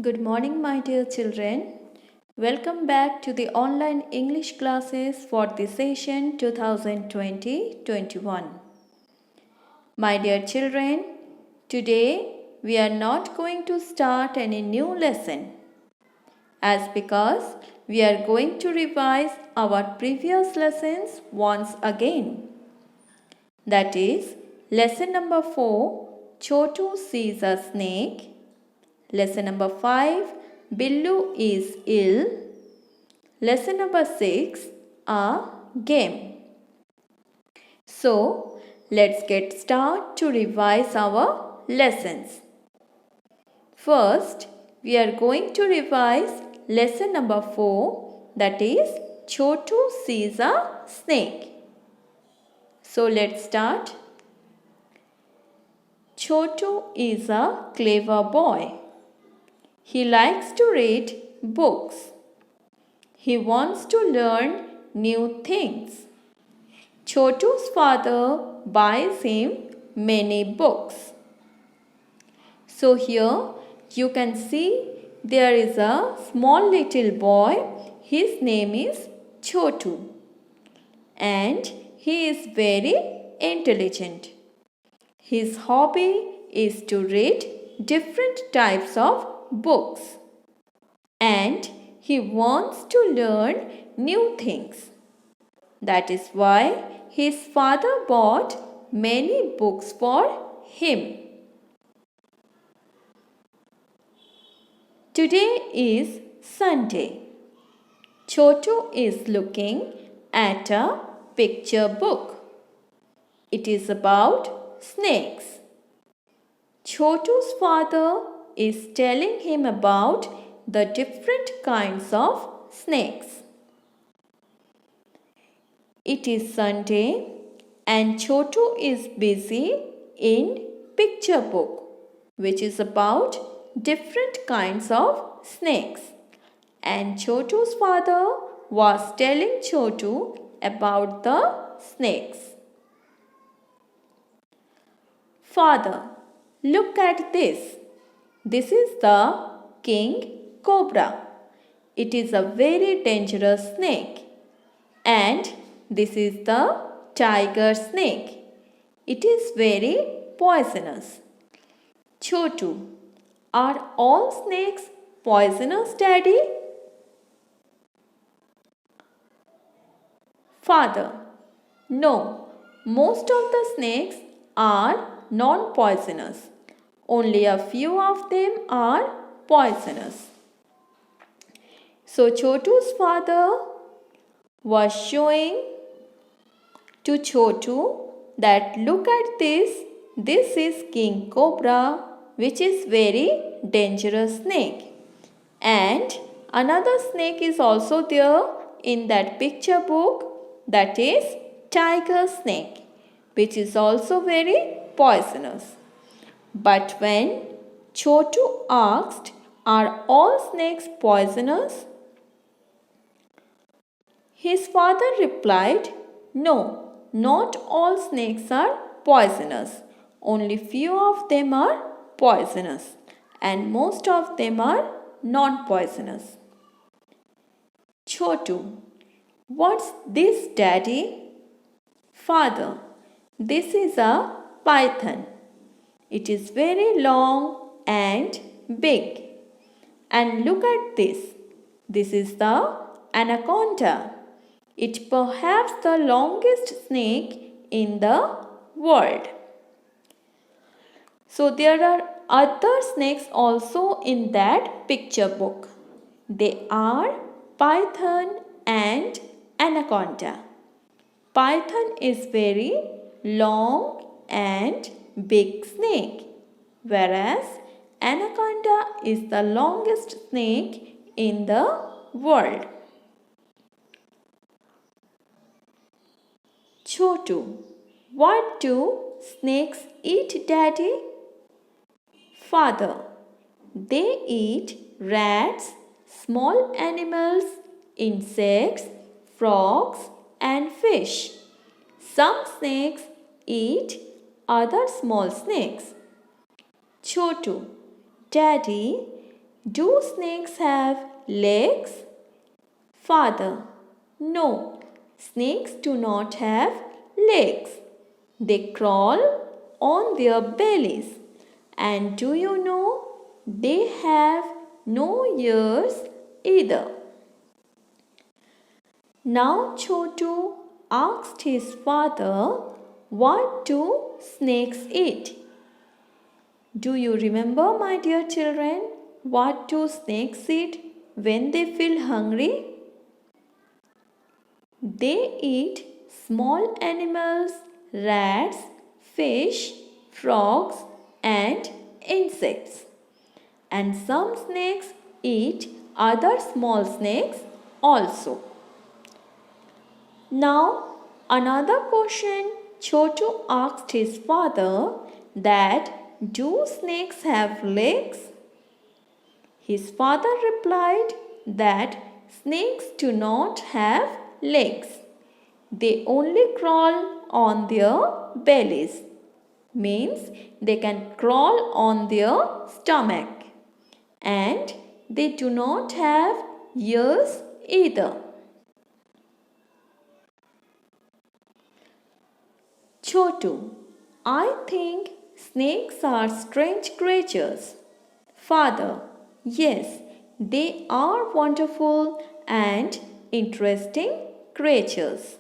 Good morning, my dear children. Welcome back to the online English classes for the session 2020-21. My dear children, today we are not going to start any new lesson as because we are going to revise our previous lessons once again. That is, lesson number 4, Chotu sees a snake. Lesson number 5, Billu is ill. Lesson number 6, a game. So, let's get started to revise our lessons. First, we are going to revise lesson number 4, that is Chotu sees a snake. So, let's start. Chotu is a clever boy. He likes to read books. He wants to learn new things. Chotu's father buys him many books. So here you can see there is a small little boy. His name is Chotu. And he is very intelligent. His hobby is to read different types of books. And he wants to learn new things. That is why his father bought many books for him. Today is Sunday. Chotu is looking at a picture book. It is about snakes. Chotu's father is telling him about the different kinds of snakes. It is Sunday and Chotu is busy in picture book, which is about different kinds of snakes. And Chotu's father was telling Chotu about the snakes. Father, look at this. This is the king cobra. It is a very dangerous snake. And this is the tiger snake. It is very poisonous. Chotu, are all snakes poisonous, Daddy? Father, no, most of the snakes are non-poisonous. Only a few of them are poisonous. So Chotu's father was showing to Chotu that look at this. This is king cobra, which is very dangerous snake. And another snake is also there in that picture book, that is tiger snake, which is also very poisonous. But when Chotu asked, are all snakes poisonous? His father replied, no, not all snakes are poisonous. Only few of them are poisonous and most of them are non-poisonous. Chotu, what's this, Daddy? Father, this is a python. It is very long and big. And look at this. This is the anaconda. It perhaps the longest snake in the world. So there are other snakes also in that picture book. They are python and anaconda. Python is very long and big snake, whereas anaconda is the longest snake in the world. Chotu, what do snakes eat, Daddy? Father, they eat rats, small animals, insects, frogs and fish. Some snakes eat other small snakes. Chotu, Daddy, Do snakes have legs? Father: No, snakes do not have legs. They crawl on their bellies. And do you know they have no ears either? Now Chotu asked his father, what do snakes eat? Do you remember, my dear children, what do snakes eat when they feel hungry? They eat small animals, rats, fish, frogs, and insects. And some snakes eat other small snakes also. Now, another question Chotu asked his father, that do snakes have legs? His father replied that snakes do not have legs. They only crawl on their bellies. Means they can crawl on their stomach. And they do not have ears either. Chotu: I think snakes are strange creatures. Father: Yes, they are wonderful and interesting creatures.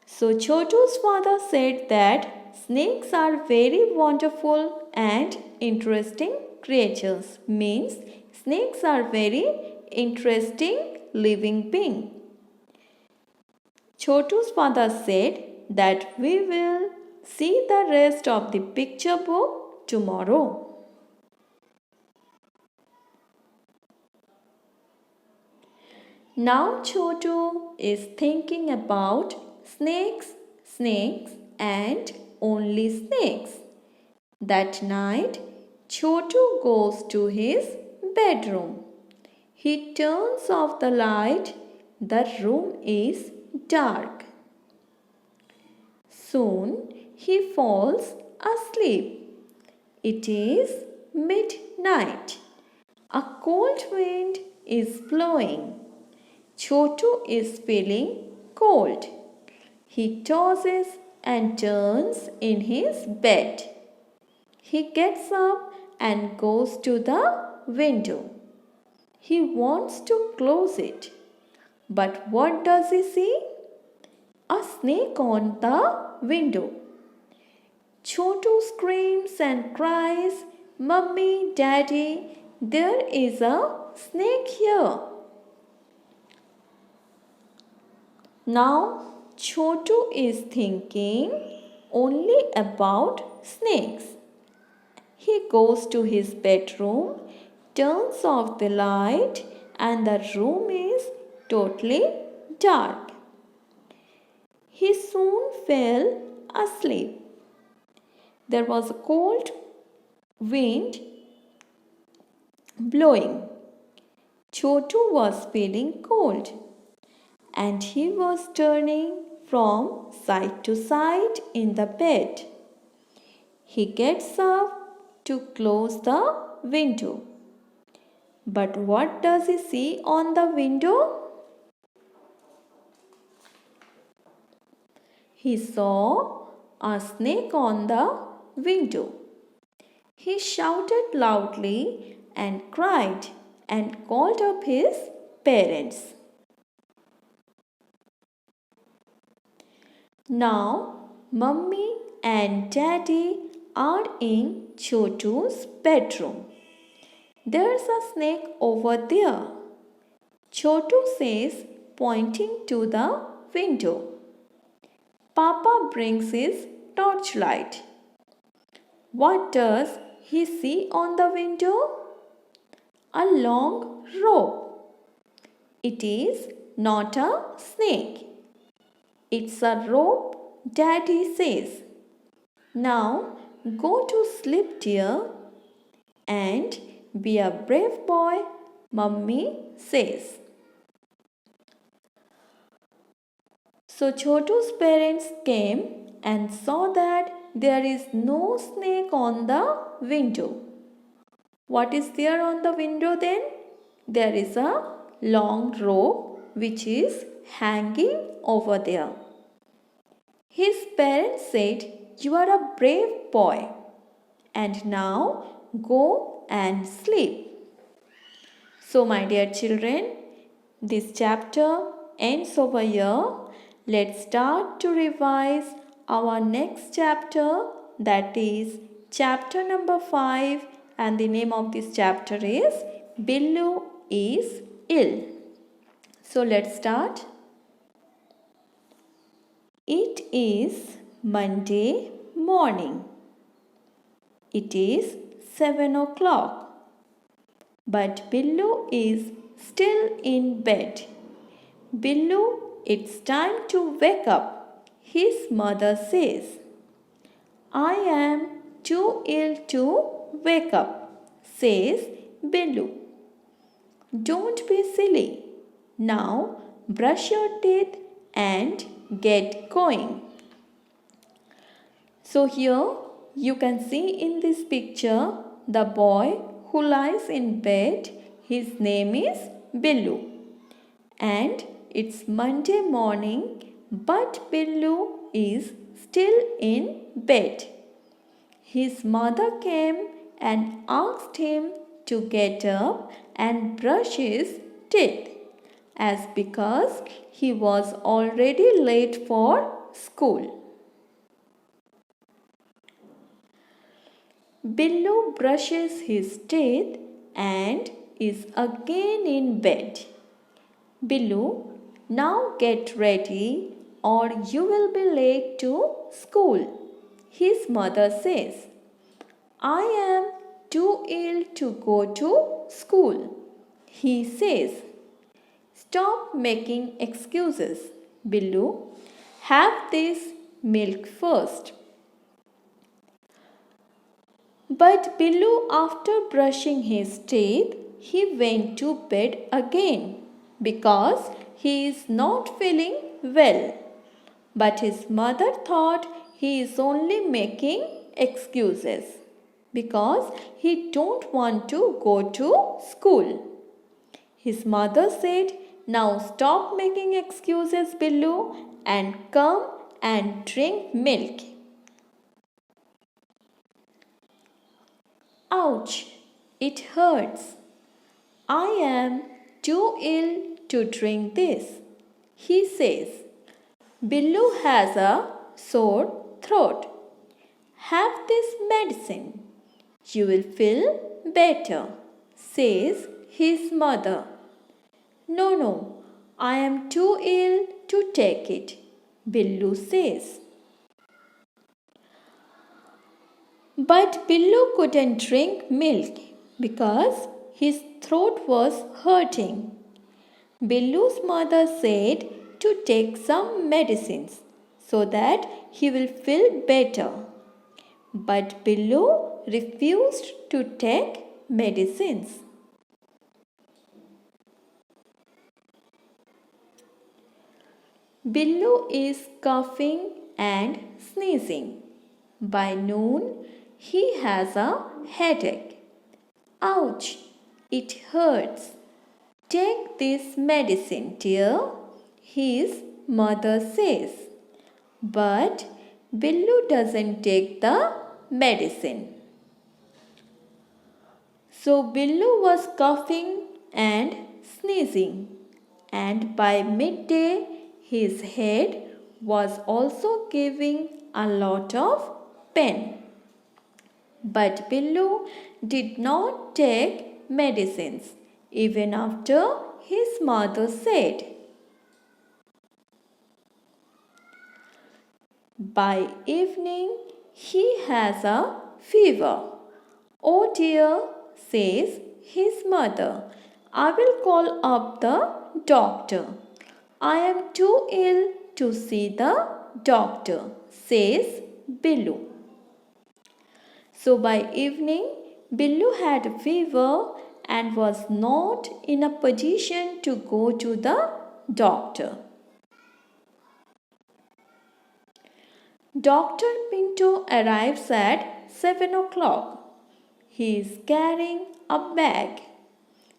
So Chotu's father said that snakes are very wonderful and interesting creatures. Means snakes are very interesting living beings. Chotu's father said that we will see the rest of the picture book tomorrow. Now Chotu is thinking about snakes, snakes, and only snakes. That night, Chotu goes to his bedroom. He turns off the light. The room is dark. Soon he falls asleep. It is midnight. A cold wind is blowing. Chotu is feeling cold. He tosses and turns in his bed. He gets up and goes to the window. He wants to close it. But what does he see? A snake on the window. Chotu screams and cries, Mummy, Daddy, there is a snake here. Now Chotu is thinking only about snakes. He goes to his bedroom, turns off the light, and the room is totally dark. He soon fell asleep. There was a cold wind blowing. Chotu was feeling cold, and he was turning from side to side in the bed. He gets up to close the window. But what does he see on the window? He saw a snake on the window. He shouted loudly and cried and called up his parents. Now, Mummy and Daddy are in Chotu's bedroom. There's a snake over there, Chotu says, pointing to the window. Papa brings his torchlight. What does he see on the window? A long rope. It is not a snake. It's a rope, Daddy says. Now go to sleep, dear, and be a brave boy, Mummy says. So Chotu's parents came and saw that there is no snake on the window. What is there on the window then? There is a long rope which is hanging over there. His parents said, "You are a brave boy, and now go and sleep." So, my dear children, this chapter ends over here. Let's start to revise our next chapter, that is chapter number 5, and the name of this chapter is Billu is Ill. So, let's start. It is Monday morning. It is 7 o'clock. But Billu is still in bed. "Billu, it's time to wake up," his mother says. "I am too ill to wake up," says Billu. "Don't be silly. Now brush your teeth and get going." So here you can see in this picture the boy who lies in bed. His name is Billu. And it's Monday morning, but Billu is still in bed. His mother came and asked him to get up and brush his teeth, as because he was already late for school. Billu brushes his teeth and is again in bed. "Billu, now get ready or you will be late to school," his mother says. "I am too ill to go to school," he says. "Stop making excuses, Billu. Have this milk first." But Billu, after brushing his teeth, he went to bed again because he is not feeling well. But his mother thought he is only making excuses because he don't want to go to school. His mother said, "Now stop making excuses, Billu, and come and drink milk." "Ouch, it hurts. I am too ill to drink this," he says. "Billu has a sore throat. Have this medicine. You will feel better," says his mother. "No, no, I am too ill to take it," Billu says. But Billu couldn't drink milk because his throat was hurting. Billu's mother said to take some medicines so that he will feel better. But Billu refused to take medicines. Billu is coughing and sneezing. By noon, he has a headache. "Ouch, it hurts. Take this medicine, dear," his mother says. But Billu doesn't take the medicine. So Billu was coughing and sneezing, and by midday his head was also giving a lot of pain. But Billu did not take medicines even after his mother said. By evening, he has a fever. "Oh dear," says his mother, "I will call up the doctor." "I am too ill to see the doctor," says Billu. So by evening, Billu had a fever and was not in a position to go to the doctor. Dr. Pinto arrives at 7 o'clock. He is carrying a bag.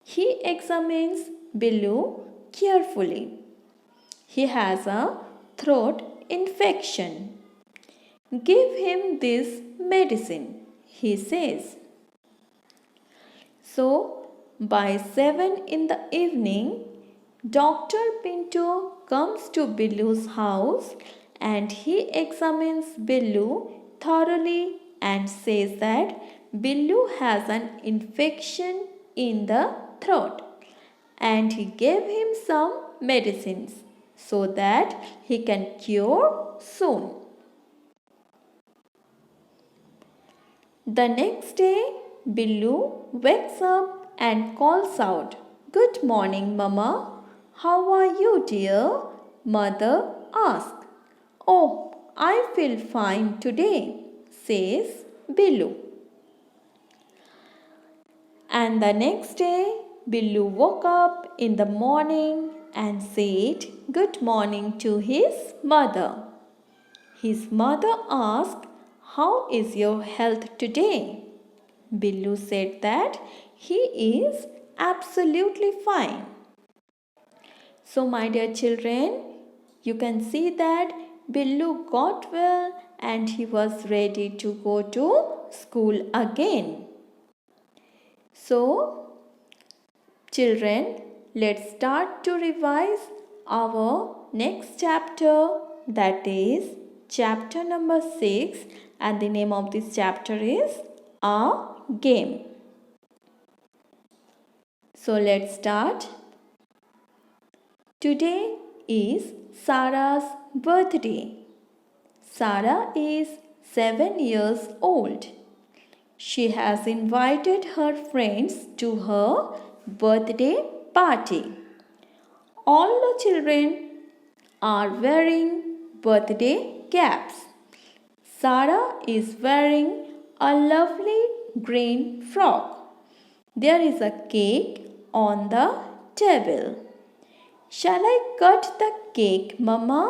He examines Billu carefully. He has a throat infection. Give him this medicine, he says. So, by 7 in the evening, Dr. Pinto comes to Billu's house and he examines Billu thoroughly and says that Billu has an infection in the throat and he gave him some medicines so that he can cure soon. The next day, Billu wakes up and calls out, "Good morning, Mama. How are you, dear?" Mother asks. "Oh, I feel fine today," says Billu. And the next day, Billu woke up in the morning and said good morning to his mother. His mother asked, "How is your health today?" Billu said that he is absolutely fine. So, my dear children, you can see that Billu got well and he was ready to go to school again. So, children, let's start to revise our next chapter, that is chapter number 6, and the name of this chapter is A Game. So let's start. Today is Sarah's birthday. Sarah is 7 years old. She has invited her friends to her birthday party. All the children are wearing birthday caps. Sarah is wearing a lovely green frock. There is a cake on the table. "Shall I cut the cake, Mama?"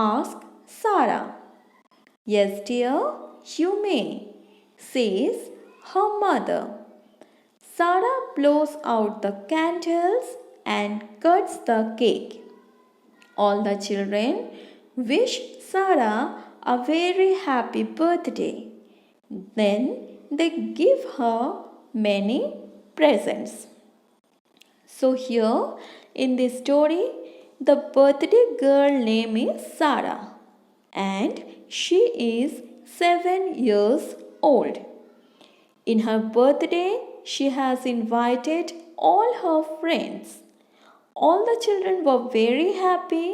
asked Sarah. "Yes, dear, you may," says her mother. Sarah blows out the candles and cuts the cake. All the children wish Sarah a very happy birthday. Then they give her many presents. So here in this story, the birthday girl name is Sarah and she is 7 years old. In her birthday, she has invited all her friends. All the children were very happy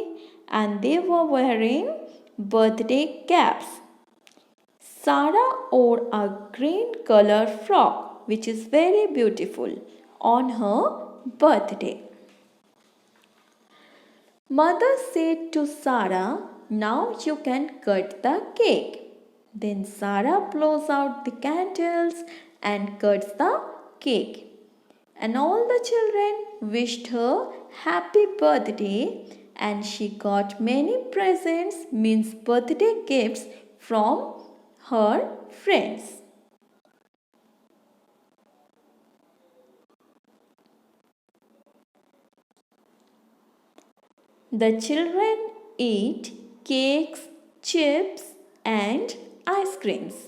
and they were wearing birthday caps. Sarah wore a green color frock which is very beautiful on her birthday. Mother said to Sarah, "Now you can cut the cake." Then Sarah blows out the candles and cuts the cake. And all the children wished her happy birthday and she got many presents, means birthday gifts from her friends. The children eat cakes, chips and ice creams.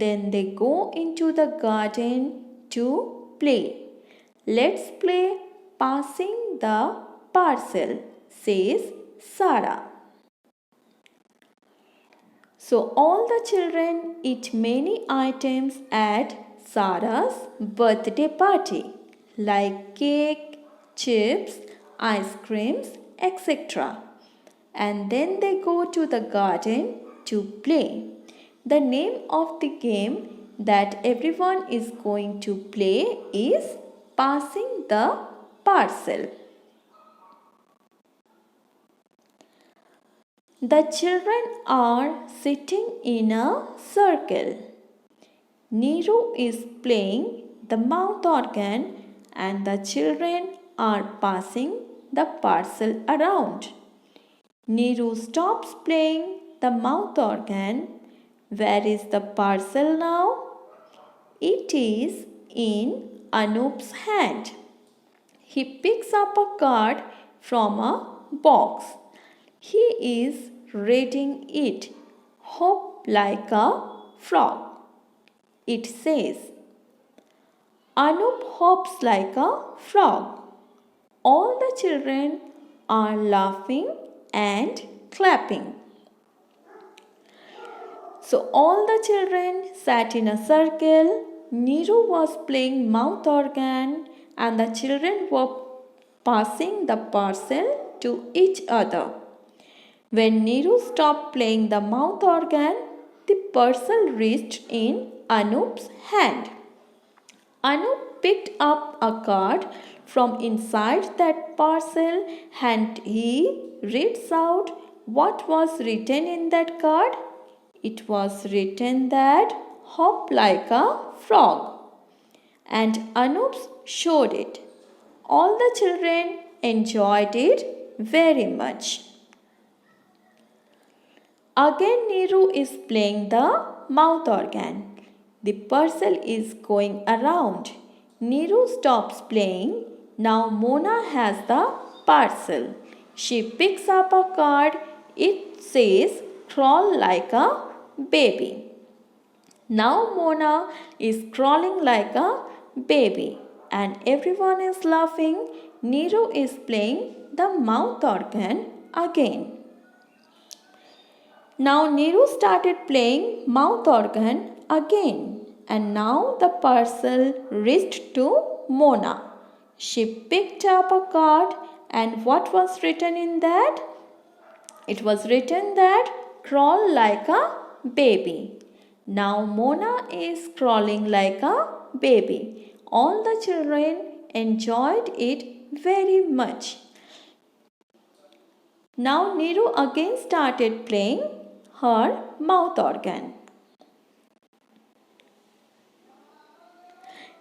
Then they go into the garden to play. "Let's play passing the parcel," says Sarah. So all the children eat many items at Sarah's birthday party like cake, chips, ice creams, etc. And then they go to the garden to play. The name of the game that everyone is going to play is passing the parcel. The children are sitting in a circle. Neeru is playing the mouth organ and the children are passing the parcel around. Neeru stops playing the mouth organ. Where is the parcel now? It is in Anoop's hand. He picks up a card from a box. He is reading it. Hop like a frog. It says, Anoop hops like a frog. All the children are laughing and clapping. So all the children sat in a circle. Neeru was playing mouth organ and the children were passing the parcel to each other. When Neeru stopped playing the mouth organ, the parcel reached in Anoop's hand. Anoop picked up a card from inside that parcel and he reads out what was written in that card. It was written that hop like a frog. And Anoop showed it. All the children enjoyed it very much. Again Neeru is playing the mouth organ. The parcel is going around. Neeru stops playing. Now Mona has the parcel. She picks up a card. It says crawl like a baby. Now Mona is crawling like a baby and everyone is laughing. Neeru is playing the mouth organ again. Now Neeru started playing mouth organ again and now the parcel reached to Mona. She picked up a card and what was written in that? It was written that crawl like a baby. Now Mona is crawling like a baby. All the children enjoyed it very much. Now Neeru again started playing her mouth organ.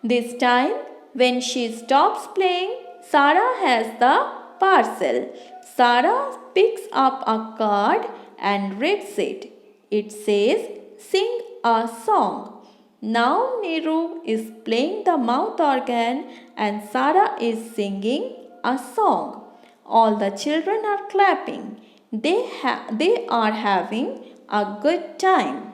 This time when she stops playing, Sara has the parcel. Sara picks up a card and reads it. It says, sing a song. Now Neeru is playing the mouth organ and Sara is singing a song. All the children are clapping. They are having a good time.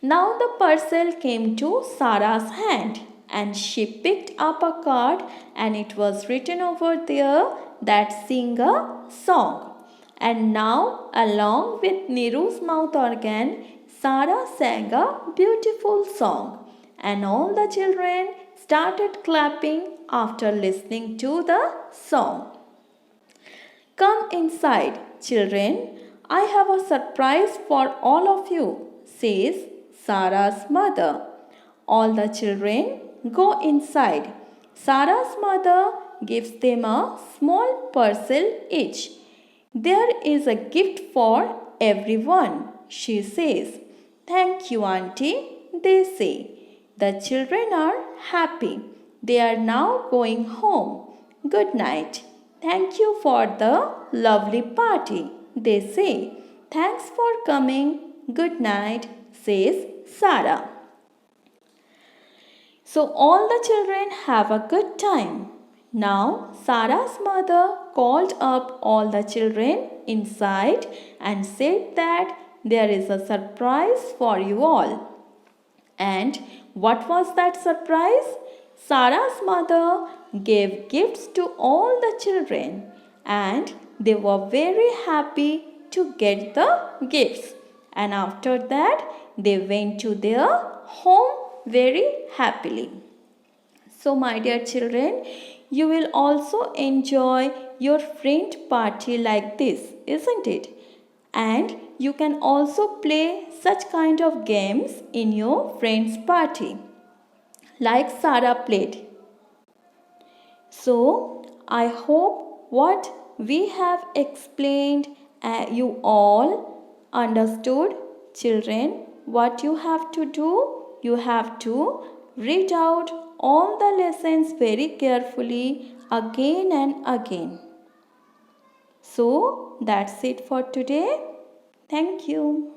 Now the parcel came to Sara's hand and she picked up a card and it was written over there that sing a song. And now along with Neeru's mouth organ, Sara sang a beautiful song and all the children started clapping after listening to the song. Come inside, children. I have a surprise for all of you, says Sara's mother. All the children go inside. Sara's mother gives them a small parcel each. There is a gift for everyone, she says. Thank you, auntie, they say. The children are happy. They are now going home. Good night. Thank you for the lovely party, they say. Thanks for coming. Good night, says Sara. So all the children have a good time. Now Sara's mother called up all the children inside and said that there is a surprise for you all. And what was that surprise? Sara's mother gave gifts to all the children and they were very happy to get the gifts. And after that, they went to their home very happily. So, my dear children, you will also enjoy your friend party like this, isn't it? And you can also play such kind of games in your friend's party, like Sara played. So, I hope what we have explained you all understood. Children, what you have to do? You have to read out all the lessons very carefully again and again. So, that's it for today. Thank you.